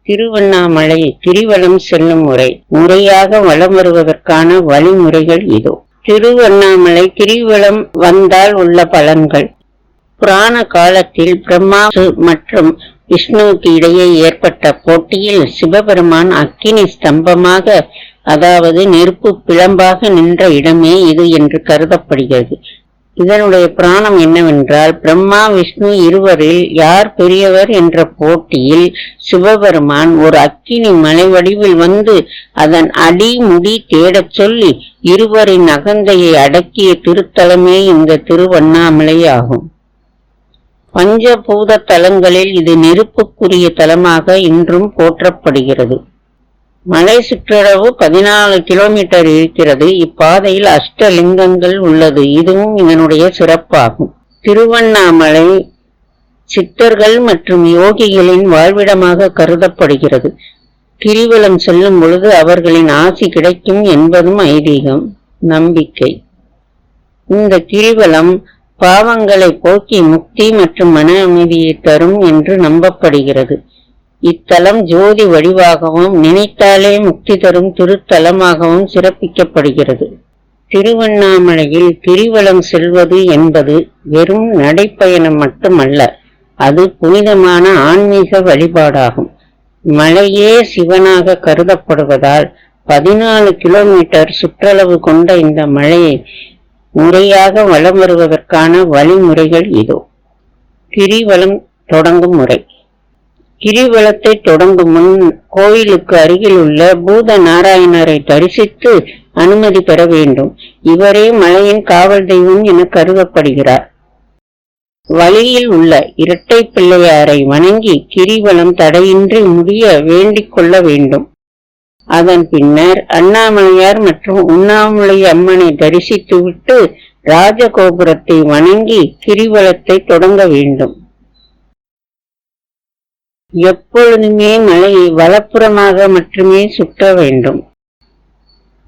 திருவண்ணாமலை கிரிவலம் செல்லும் முறையாக வலம் வருவதற்கான வழிமுறைகள் இதோ. திருவண்ணாமலை கிரிவலம் வந்தால் உள்ள பலன்கள். புராண காலத்தில் பிரம்மா மற்றும் விஷ்ணுவுக்கு இடையே ஏற்பட்ட போட்டியில் சிவபெருமான் அக்கினி ஸ்தம்பமாக, அதாவது நெருப்பு பிளம்பாக நின்ற இடமே இது என்று கருதப்படுகிறது. இதனுடைய புராணம் என்னவென்றால், பிரம்மா விஷ்ணு இருவரில் யார் பெரியவர் என்ற போட்டியில் சிவபெருமான் ஒரு அக்கினி மலை வடிவில் வந்து அதன் அடிமுடி தேடச் சொல்லி இருவரின் அகந்தையை அடக்கிய திருத்தலமே இந்த திருவண்ணாமலை ஆகும். பஞ்சபூத தலங்களில் இது நெருப்புக்குரிய தலமாக இன்றும் போற்றப்படுகிறது. மலை சுற்றளவு 14 கிலோமீட்டர் இருக்கிறது. இப்பாதையில் அஷ்டலிங்கங்கள் உள்ளது. இதுவும் இதனுடைய சிறப்பாகும். திருவண்ணாமலை சித்தர்கள் மற்றும் யோகிகளின் வாழ்விடமாக கருதப்படுகிறது. கிரிவலம் செல்லும் பொழுது அவர்களின் ஆசி கிடைக்கும் என்பதும் ஐதீகம், நம்பிக்கை. இந்த கிரிவலம் பாவங்களை போக்கி முக்தி மற்றும் மன அமைதியை தரும் என்று நம்பப்படுகிறது. இத்தலம் ஜோதி வடிவாகவும் நினைத்தாலே முக்தி தரும் திருத்தலமாகவும் சிறப்பிக்கப்படுகிறது. திருவண்ணாமலையில் கிரிவலம் செல்வது என்பது வெறும் நடைப்பயணம் மட்டுமல்ல, அது புனிதமான ஆன்மீக வழிபாடாகும். மலையே சிவனாக கருதப்படுவதால் 14 கிலோமீட்டர் சுற்றளவு கொண்ட இந்த மலையை முறையாக வலம் வருவதற்கான வழிமுறைகள் இதோ. கிரிவலம் தொடங்கும் முறை. கிரிவலத்தை தொடங்கும் முன் கோயிலுக்கு அருகில் உள்ள பூத நாராயணரை தரிசித்து அனுமதி பெற வேண்டும். இவரே மலையின் காவல் தெய்வம் என கருதப்படுகிறார். வழியில் உள்ள இரட்டை பிள்ளையாரை வணங்கி கிரிவலம் தடையின்றி முடிய வேண்டிக் கொள்ள வேண்டும். அதன் பின்னர் அண்ணாமலையார் மற்றும் உண்ணாமலை அம்மனை தரிசித்துவிட்டு ராஜகோபுரத்தை வணங்கி கிரிவலத்தை தொடங்க வேண்டும். எப்பொழுதுமே மலையை வலப்புறமாக மட்டுமே சுற்ற வேண்டும்.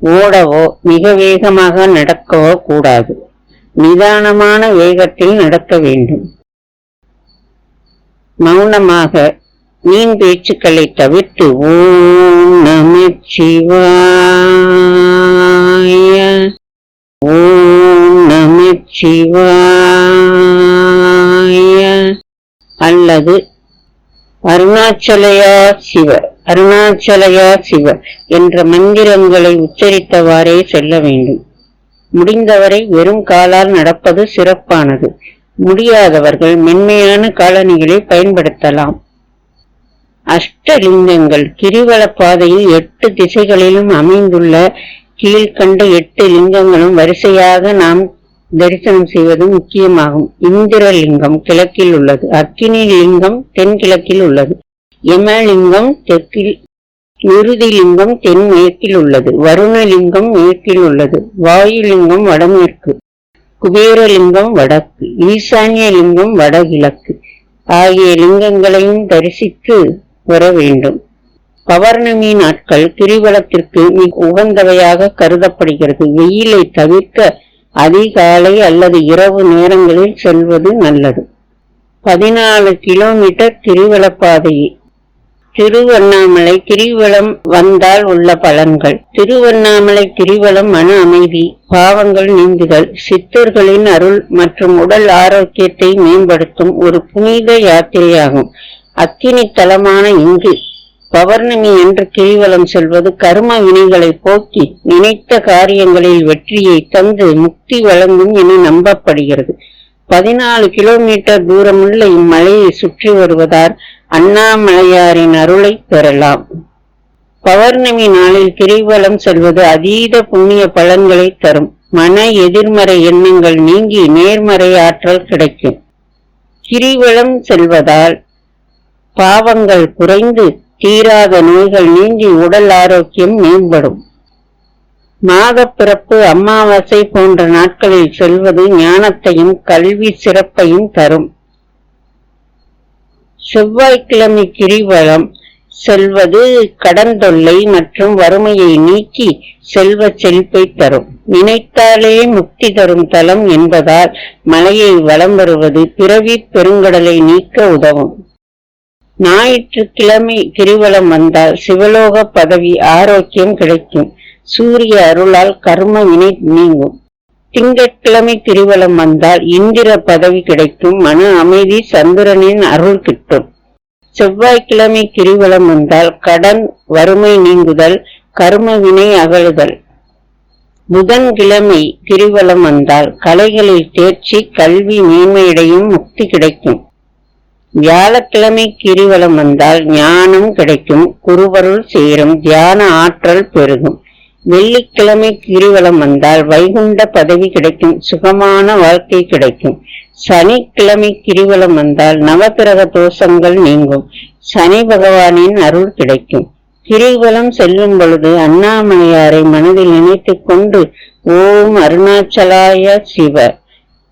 ஓடவோ மிக வேகமாக நடக்கவோ கூடாது. நிதானமான வேகத்தில் நடக்க வேண்டும். மௌனமாக வீண் பேச்சுக்களை தவிர்த்து ஓம் நமச்சிவாய, ஓம் நமச்சிவாய அல்லது அருணாச்சலயா சிவ, அருணாச்சலயா சிவ என்ற மந்திரங்களை உச்சரித்தவாறே செல்ல வேண்டும். முடிந்தவரை வெறும் காலால் நடப்பது சிறப்பானது. முடியாதவர்கள் மென்மையான காலணிகளை பயன்படுத்தலாம். அஷ்டலிங்கங்கள். கிரிவல பாதையில் 8 திசைகளிலும் அமைந்துள்ள கீழ்கண்ட 8 லிங்கங்களும் வரிசையாக நாம் தரிசனம் செய்வது முக்கியமாகும். இந்திரலிங்கம் கிழக்கில் உள்ளது. அக்கினி லிங்கம் தென்கிழக்கில் உள்ளது. யமலிங்கம் தெற்கில், இறுதிலிங்கம் தென்மேற்கில் உள்ளது. வருணலிங்கம் மேற்கில் உள்ளது. வாயுலிங்கம் வடமேற்கு, குபேரலிங்கம் வடக்கு, ஈசான்ய லிங்கம் வடகிழக்கு ஆகிய லிங்கங்களையும் தரிசித்து வர வேண்டும். பௌர்ணமி நாட்கள் கிரிவலத்திற்கு மிக உகந்தவையாக கருதப்படுகிறது. வெயிலை தவிர்க்க அதிகாலை அல்லது இரவு நேரங்களில் செல்வது நல்லது. 14 கிலோமீட்டர் கிரிவல பாதையை. திருவண்ணாமலை கிரிவலம் வந்தால் உள்ள பலன்கள். திருவண்ணாமலை கிரிவலம் மன அமைதி, பாவங்கள் நீங்குதல், சித்தர்களின் அருள் மற்றும் உடல் ஆரோக்கியத்தை மேம்படுத்தும் ஒரு புனித யாத்திரையாகும். அக்கினி தலமான இங்கு பௌர்ணமி என்று கிரிவலம் செல்வது கர்ம வினைகளை போக்கி நினைத்த காரியங்களில் வெற்றியை தந்து முக்தி வழங்கும் என நம்பப்படுகிறது. 14 கிலோமீட்டர் தூரமுள்ள இம்மலையை சுற்றி வருவதால் அண்ணாமலையாரின் அருளை பெறலாம். பௌர்ணமி நாளில் கிரிவலம் செல்வது அதீத புண்ணிய பலன்களை தரும். மன எதிர்மறை எண்ணங்கள் நீங்கி நேர்மறை ஆற்றல் கிடைக்கும். கிரிவலம் செல்வதால் பாவங்கள் குறைந்து தீராத நோய்கள் நீங்கி உடல் ஆரோக்கியம் மேம்படும். மாதப்பிறப்பு, அமாவாசை போன்ற நாட்களில் செல்வது ஞானத்தையும் கல்வி சிறப்பையும் தரும். செவ்வாய்க்கிழமை கிரிவலம் செல்வது கடன் தொல்லை மற்றும் வறுமையை நீக்கி செல்வ செழிப்பை தரும். நினைத்தாலே முக்தி தரும் தலம் என்பதால் மலையை வலம் வருவது பிறவி பெருங்கடலை நீக்க உதவும். ஞாயிற்றுக்கிழமை கிரிவலம் வந்தால் சிவலோக பதவி ஆரோக்கியம் கிடைக்கும். சூரிய அருளால் கர்ம வினை நீங்கும். திங்கட்கிழமை கிரிவலம் வந்தால் இந்திர பதவி கிடைக்கும். மன அமைதி, சந்திரனின் அருள் கிட்டும். செவ்வாய்க்கிழமை கிரிவலம் வந்தால் கடன், வறுமை நீங்குதல், கர்ம வினை அகலுதல். புதன்கிழமை கிரிவலம் வந்தால் கலைகளில் தேர்ச்சி, கல்வி மேன்மையடையும், முக்தி கிடைக்கும். வியாழக்கிழமை கிரிவலம் வந்தால் ஞானம் கிடைக்கும், குருவருள் சேரும், தியான ஆற்றல் பெருகும். வெள்ளிக்கிழமை கிரிவலம் வந்தால் வைகுண்ட பதவி கிடைக்கும், சுகமான வாழ்க்கை கிடைக்கும். சனிக்கிழமை கிரிவலம் வந்தால் நவகிரக தோஷங்கள் நீங்கும், சனி பகவானின் அருள் கிடைக்கும். கிரிவலம் செல்லும் பொழுது அண்ணாமலையாரை மனதில் நினைத்துக் கொண்டு ஓம் அருணாச்சலாய சிவ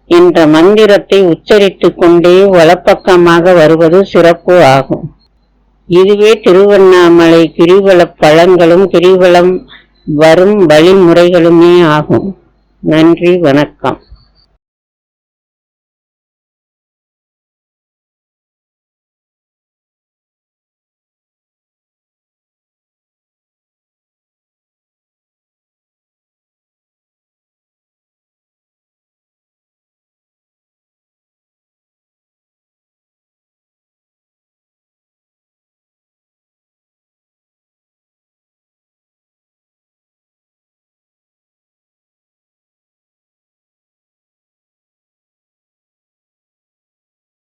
என்ற மந்திரத்தை உச்சரித்துக் கொண்டே வலப்பக்கமாக வருவது சிறப்பு ஆகும். இதுவே திருவண்ணாமலை கிரிவல பலன்களும் கிரிவலம் வரும் வழிமுறைகளுமே ஆகும். நன்றி, வணக்கம்.